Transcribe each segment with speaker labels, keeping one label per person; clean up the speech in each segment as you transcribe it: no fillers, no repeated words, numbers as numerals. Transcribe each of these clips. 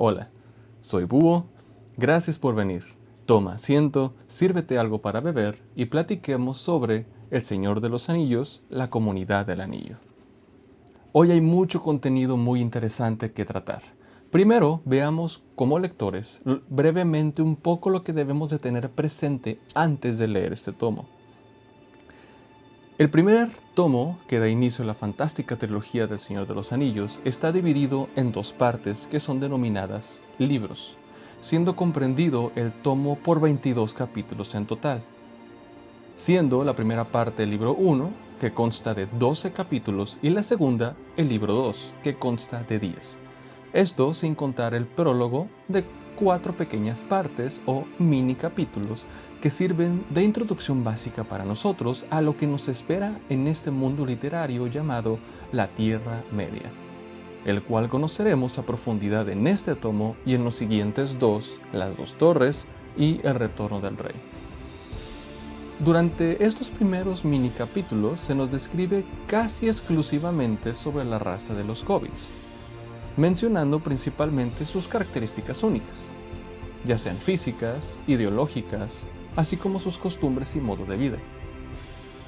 Speaker 1: Hola, soy Búho, gracias por venir. Toma asiento, sírvete algo para beber y platiquemos sobre El Señor de los Anillos, la Comunidad del Anillo. Hoy hay mucho contenido muy interesante que tratar. Primero, veamos como lectores brevemente un poco lo que debemos de tener presente antes de leer este tomo. El primer tomo, que da inicio a la fantástica trilogía del Señor de los Anillos, está dividido en dos partes que son denominadas libros, siendo comprendido el tomo por 22 capítulos en total, siendo la primera parte el libro 1, que consta de 12 capítulos, y la segunda, el libro 2, que consta de 10. Esto sin contar el prólogo de 4 pequeñas partes o mini capítulos que sirven de introducción básica para nosotros a lo que nos espera en este mundo literario llamado la Tierra Media, el cual conoceremos a profundidad en este tomo y en los siguientes dos, las dos torres y el retorno del rey. Durante estos primeros mini capítulos se nos describe casi exclusivamente sobre la raza de los hobbits, mencionando principalmente sus características únicas, ya sean físicas, ideológicas, así como sus costumbres y modo de vida.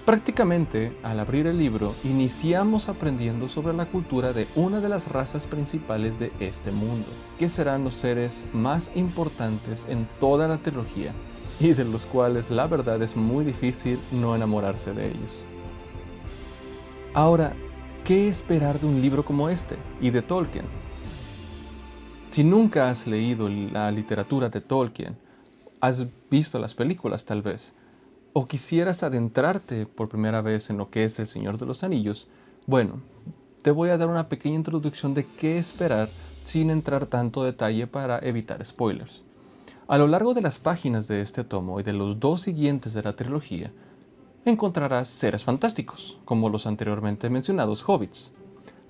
Speaker 1: Prácticamente, al abrir el libro, iniciamos aprendiendo sobre la cultura de una de las razas principales de este mundo, que serán los seres más importantes en toda la trilogía, y de los cuales la verdad es muy difícil no enamorarse de ellos. Ahora, ¿qué esperar de un libro como este y de Tolkien? Si nunca has leído la literatura de Tolkien, has visto las películas tal vez, o quisieras adentrarte por primera vez en lo que es El Señor de los Anillos, bueno, te voy a dar una pequeña introducción de qué esperar sin entrar tanto detalle para evitar spoilers. A lo largo de las páginas de este tomo y de los dos siguientes de la trilogía, encontrarás seres fantásticos, como los anteriormente mencionados hobbits,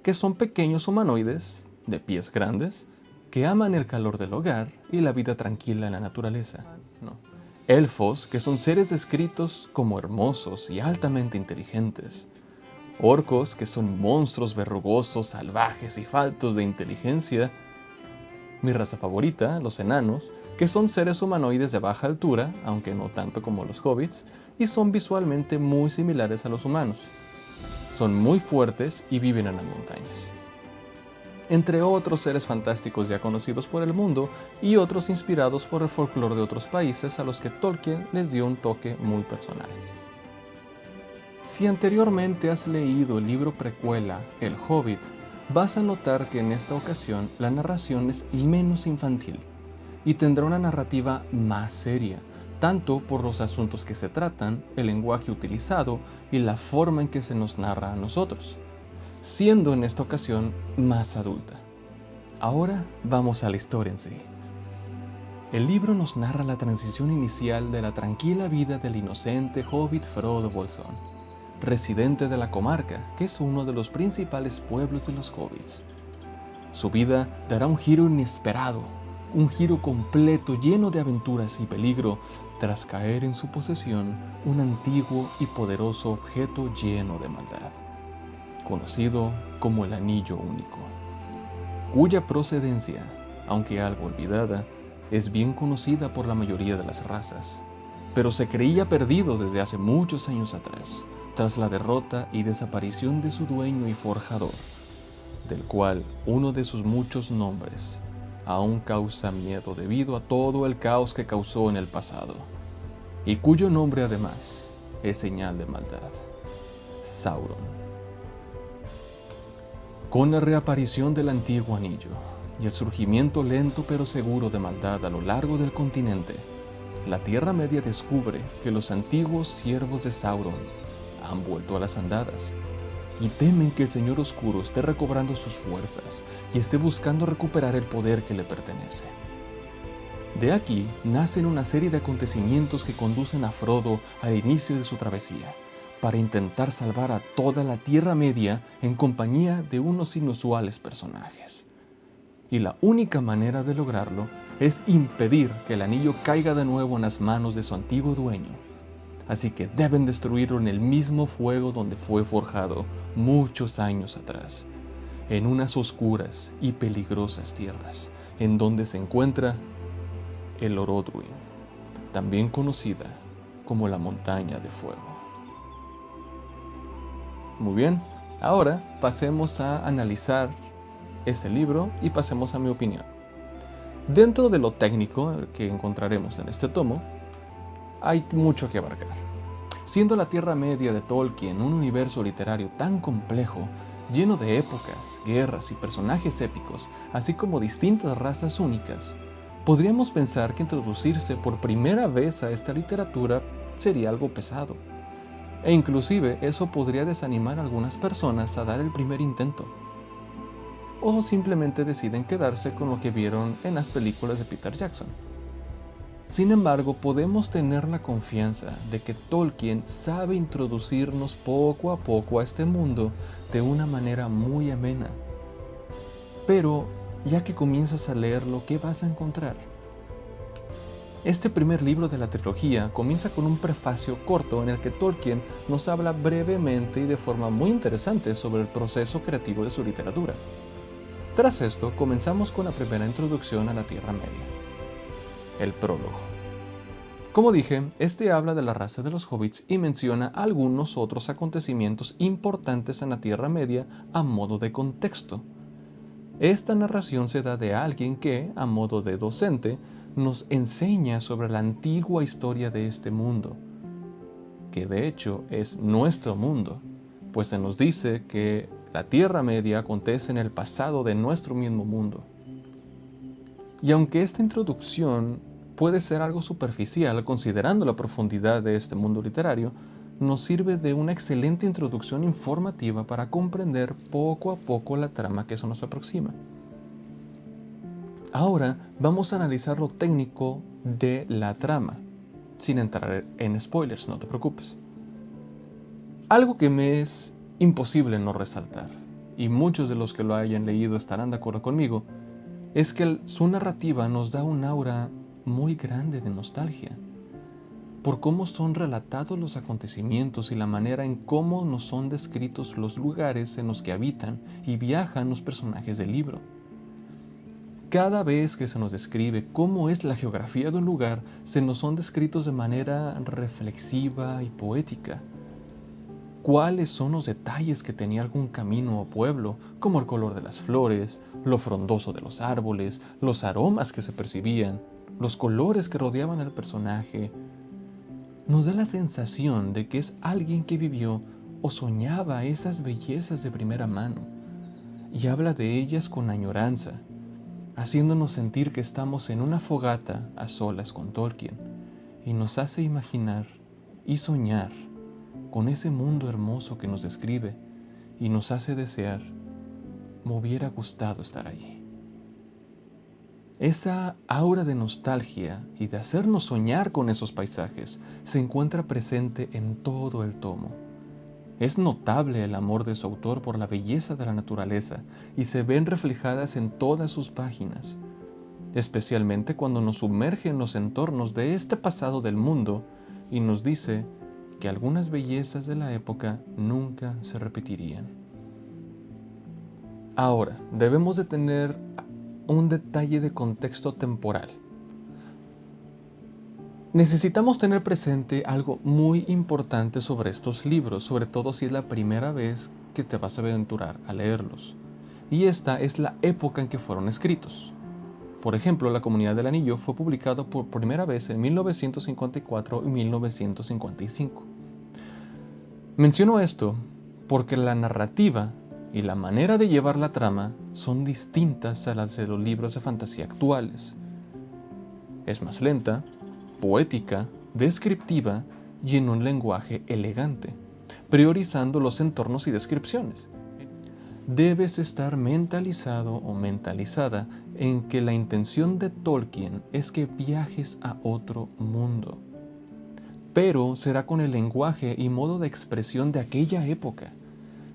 Speaker 1: que son pequeños humanoides, de pies grandes, que aman el calor del hogar y la vida tranquila en la naturaleza. Elfos, que son seres descritos como hermosos y altamente inteligentes. Orcos, que son monstruos verrugosos, salvajes y faltos de inteligencia. Mi raza favorita, los enanos, que son seres humanoides de baja altura, aunque no tanto como los hobbits, y son visualmente muy similares a los humanos. Son muy fuertes y viven en las montañas, entre otros seres fantásticos ya conocidos por el mundo y otros inspirados por el folclore de otros países a los que Tolkien les dio un toque muy personal. Si anteriormente has leído el libro precuela El Hobbit, vas a notar que en esta ocasión la narración es menos infantil y tendrá una narrativa más seria, tanto por los asuntos que se tratan, el lenguaje utilizado y la forma en que se nos narra a nosotros, siendo en esta ocasión más adulta. Ahora vamos a la historia en sí. El libro nos narra la transición inicial de la tranquila vida del inocente hobbit Frodo Bolsón, residente de la comarca, que es uno de los principales pueblos de los hobbits. Su vida dará un giro inesperado, un giro completo lleno de aventuras y peligro, tras caer en su posesión un antiguo y poderoso objeto lleno de maldad, conocido como el Anillo Único, cuya procedencia, aunque algo olvidada, es bien conocida por la mayoría de las razas, pero se creía perdido desde hace muchos años atrás, tras la derrota y desaparición de su dueño y forjador, del cual uno de sus muchos nombres aún causa miedo debido a todo el caos que causó en el pasado, y cuyo nombre además es señal de maldad: Sauron. Con la reaparición del antiguo anillo y el surgimiento lento pero seguro de maldad a lo largo del continente, la Tierra Media descubre que los antiguos siervos de Sauron han vuelto a las andadas y temen que el Señor Oscuro esté recobrando sus fuerzas y esté buscando recuperar el poder que le pertenece. De aquí nacen una serie de acontecimientos que conducen a Frodo al inicio de su travesía, para intentar salvar a toda la Tierra Media en compañía de unos inusuales personajes. Y la única manera de lograrlo es impedir que el anillo caiga de nuevo en las manos de su antiguo dueño. Así que deben destruirlo en el mismo fuego donde fue forjado muchos años atrás, en unas oscuras y peligrosas tierras, en donde se encuentra el Orodruin, también conocida como la Montaña de Fuego. Muy bien, ahora pasemos a analizar este libro y pasemos a mi opinión. Dentro de lo técnico que encontraremos en este tomo, hay mucho que abarcar. Siendo la Tierra Media de Tolkien un universo literario tan complejo, lleno de épocas, guerras y personajes épicos, así como distintas razas únicas, podríamos pensar que introducirse por primera vez a esta literatura sería algo pesado. E inclusive eso podría desanimar a algunas personas a dar el primer intento. O simplemente deciden quedarse con lo que vieron en las películas de Peter Jackson. Sin embargo, podemos tener la confianza de que Tolkien sabe introducirnos poco a poco a este mundo de una manera muy amena. Pero, ya que comienzas a leerlo, ¿qué vas a encontrar? Este primer libro de la trilogía comienza con un prefacio corto en el que Tolkien nos habla brevemente y de forma muy interesante sobre el proceso creativo de su literatura. Tras esto, comenzamos con la primera introducción a la Tierra Media. El prólogo. Como dije, este habla de la raza de los hobbits y menciona algunos otros acontecimientos importantes en la Tierra Media a modo de contexto. Esta narración se da de alguien que, a modo de docente, nos enseña sobre la antigua historia de este mundo, que de hecho es nuestro mundo, pues se nos dice que la Tierra Media acontece en el pasado de nuestro mismo mundo. Y aunque esta introducción puede ser algo superficial considerando la profundidad de este mundo literario, nos sirve de una excelente introducción informativa para comprender poco a poco la trama que se nos aproxima. Ahora vamos a analizar lo técnico de la trama, sin entrar en spoilers, no te preocupes. Algo que me es imposible no resaltar, y muchos de los que lo hayan leído estarán de acuerdo conmigo, es que su narrativa nos da un aura muy grande de nostalgia, por cómo son relatados los acontecimientos y la manera en cómo nos son descritos los lugares en los que habitan y viajan los personajes del libro. Cada vez que se nos describe cómo es la geografía de un lugar, se nos son descritos de manera reflexiva y poética. ¿Cuáles son los detalles que tenía algún camino o pueblo, como el color de las flores, lo frondoso de los árboles, los aromas que se percibían, los colores que rodeaban al personaje? Nos da la sensación de que es alguien que vivió o soñaba esas bellezas de primera mano, y habla de ellas con añoranza, haciéndonos sentir que estamos en una fogata a solas con Tolkien, y nos hace imaginar y soñar con ese mundo hermoso que nos describe y nos hace desear, me hubiera gustado estar allí. Esa aura de nostalgia y de hacernos soñar con esos paisajes se encuentra presente en todo el tomo. Es notable el amor de su autor por la belleza de la naturaleza y se ven reflejadas en todas sus páginas, especialmente cuando nos sumerge en los entornos de este pasado del mundo y nos dice que algunas bellezas de la época nunca se repetirían. Ahora, debemos de tener un detalle de contexto temporal. Necesitamos tener presente algo muy importante sobre estos libros, sobre todo si es la primera vez que te vas a aventurar a leerlos. Y esta es la época en que fueron escritos. Por ejemplo, La Comunidad del Anillo fue publicado por primera vez en 1954 y 1955. Menciono esto porque la narrativa y la manera de llevar la trama son distintas a las de los libros de fantasía actuales. Es más lenta, poética, descriptiva y en un lenguaje elegante, priorizando los entornos y descripciones. Debes estar mentalizado o mentalizada en que la intención de Tolkien es que viajes a otro mundo, pero será con el lenguaje y modo de expresión de aquella época.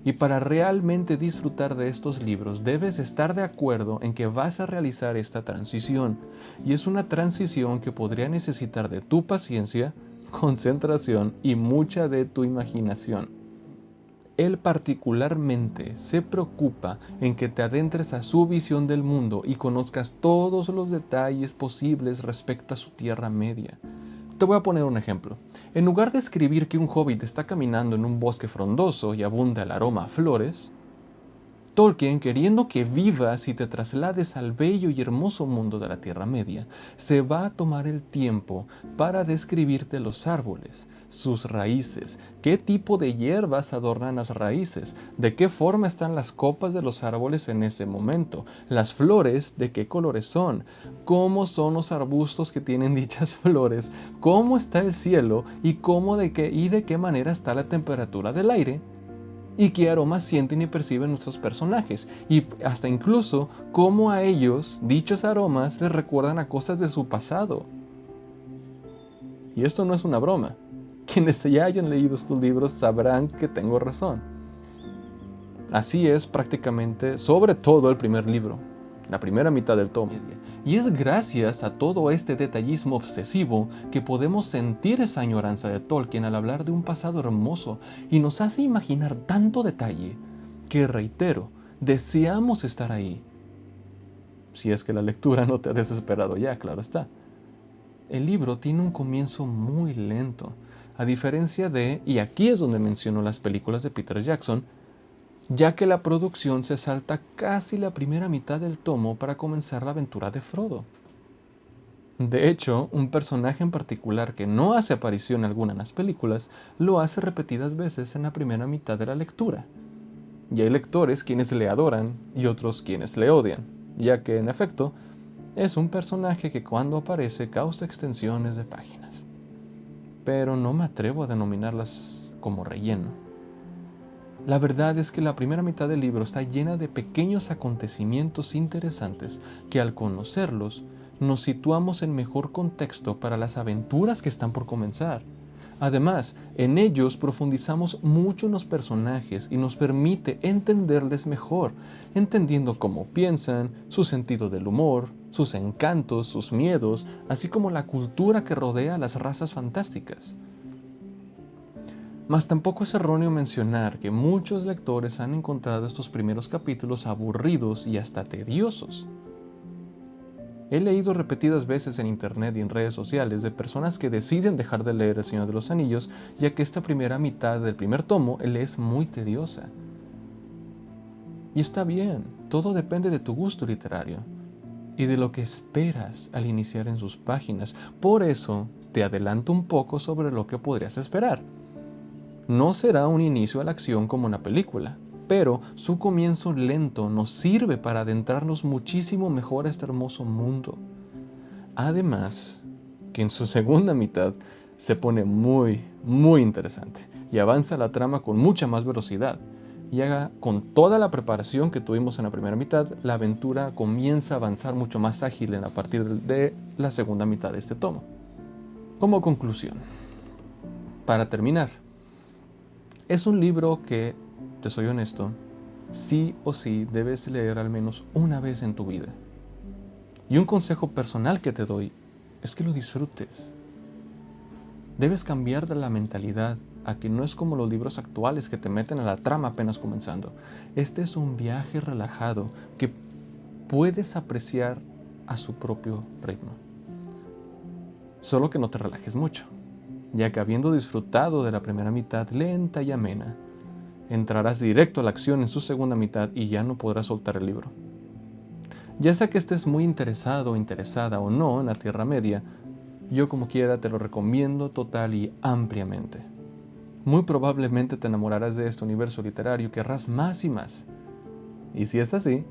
Speaker 1: Y para realmente disfrutar de estos libros debes estar de acuerdo en que vas a realizar esta transición, y es una transición que podría necesitar de tu paciencia, concentración y mucha de tu imaginación. Él particularmente se preocupa en que te adentres a su visión del mundo y conozcas todos los detalles posibles respecto a su Tierra Media. Te voy a poner un ejemplo. En lugar de escribir que un hobbit está caminando en un bosque frondoso y abunda el aroma a flores, Tolkien, queriendo que vivas y te traslades al bello y hermoso mundo de la Tierra Media, se va a tomar el tiempo para describirte los árboles, sus raíces, qué tipo de hierbas adornan las raíces, de qué forma están las copas de los árboles en ese momento, las flores, de qué colores son, cómo son los arbustos que tienen dichas flores, cómo está el cielo y de qué manera está la temperatura del aire, y qué aromas sienten y perciben nuestros personajes, y hasta incluso cómo a ellos dichos aromas les recuerdan a cosas de su pasado. Y esto no es una broma. Quienes ya hayan leído estos libros sabrán que tengo razón. Así es prácticamente, sobre todo el primer libro, la primera mitad del tomo. Y es gracias a todo este detallismo obsesivo que podemos sentir esa añoranza de Tolkien al hablar de un pasado hermoso y nos hace imaginar tanto detalle que, reitero, deseamos estar ahí. Si es que la lectura no te ha desesperado ya, claro está. El libro tiene un comienzo muy lento, a diferencia de, y aquí es donde menciono las películas de Peter Jackson, ya que la producción se salta casi la primera mitad del tomo para comenzar la aventura de Frodo. De hecho, un personaje en particular que no hace aparición alguna en las películas, lo hace repetidas veces en la primera mitad de la lectura. Y hay lectores quienes le adoran y otros quienes le odian, ya que en efecto, es un personaje que cuando aparece causa extensiones de páginas. Pero no me atrevo a denominarlas como relleno. La verdad es que la primera mitad del libro está llena de pequeños acontecimientos interesantes que al conocerlos nos situamos en mejor contexto para las aventuras que están por comenzar. Además, en ellos profundizamos mucho en los personajes y nos permite entenderles mejor, entendiendo cómo piensan, su sentido del humor, sus encantos, sus miedos, así como la cultura que rodea a las razas fantásticas. Mas tampoco es erróneo mencionar que muchos lectores han encontrado estos primeros capítulos aburridos y hasta tediosos. He leído repetidas veces en internet y en redes sociales de personas que deciden dejar de leer El Señor de los Anillos, ya que esta primera mitad del primer tomo le es muy tediosa. Y está bien, todo depende de tu gusto literario y de lo que esperas al iniciar en sus páginas. Por eso te adelanto un poco sobre lo que podrías esperar. No será un inicio a la acción como una película, pero su comienzo lento nos sirve para adentrarnos muchísimo mejor a este hermoso mundo. Además, que en su segunda mitad se pone muy, muy interesante y avanza la trama con mucha más velocidad. Y con toda la preparación que tuvimos en la primera mitad, la aventura comienza a avanzar mucho más ágil a partir de la segunda mitad de este tomo. Como conclusión, para terminar, es un libro que, te soy honesto, sí o sí debes leer al menos una vez en tu vida. Y un consejo personal que te doy es que lo disfrutes. Debes cambiar de la mentalidad a que no es como los libros actuales que te meten a la trama apenas comenzando. Este es un viaje relajado que puedes apreciar a su propio ritmo. Solo que no te relajes mucho, ya que habiendo disfrutado de la primera mitad lenta y amena, entrarás directo a la acción en su segunda mitad y ya no podrás soltar el libro. Ya sea que estés muy interesado o interesada o no en la Tierra Media, yo como quiera te lo recomiendo total y ampliamente. Muy probablemente te enamorarás de este universo literario y querrás más y más. Y si es así,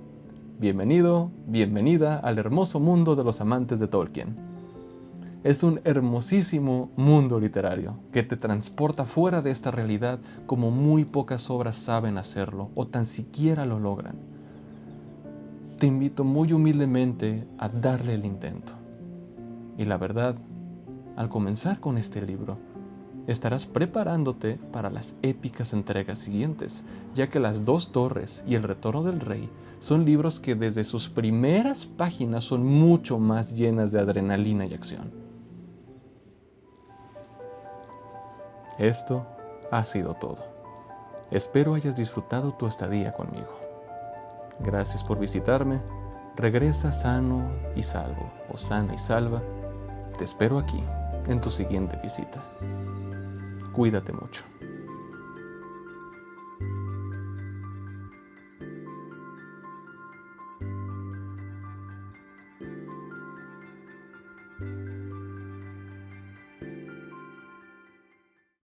Speaker 1: bienvenido, bienvenida al hermoso mundo de los amantes de Tolkien. Es un hermosísimo mundo literario que te transporta fuera de esta realidad como muy pocas obras saben hacerlo o tan siquiera lo logran. Te invito muy humildemente a darle el intento. Y la verdad, al comenzar con este libro, estarás preparándote para las épicas entregas siguientes, ya que Las Dos Torres y El Retorno del Rey son libros que desde sus primeras páginas son mucho más llenas de adrenalina y acción. Esto ha sido todo. Espero hayas disfrutado tu estadía conmigo. Gracias por visitarme. Regresa sano y salvo, o sana y salva. Te espero aquí, en tu siguiente visita. Cuídate mucho.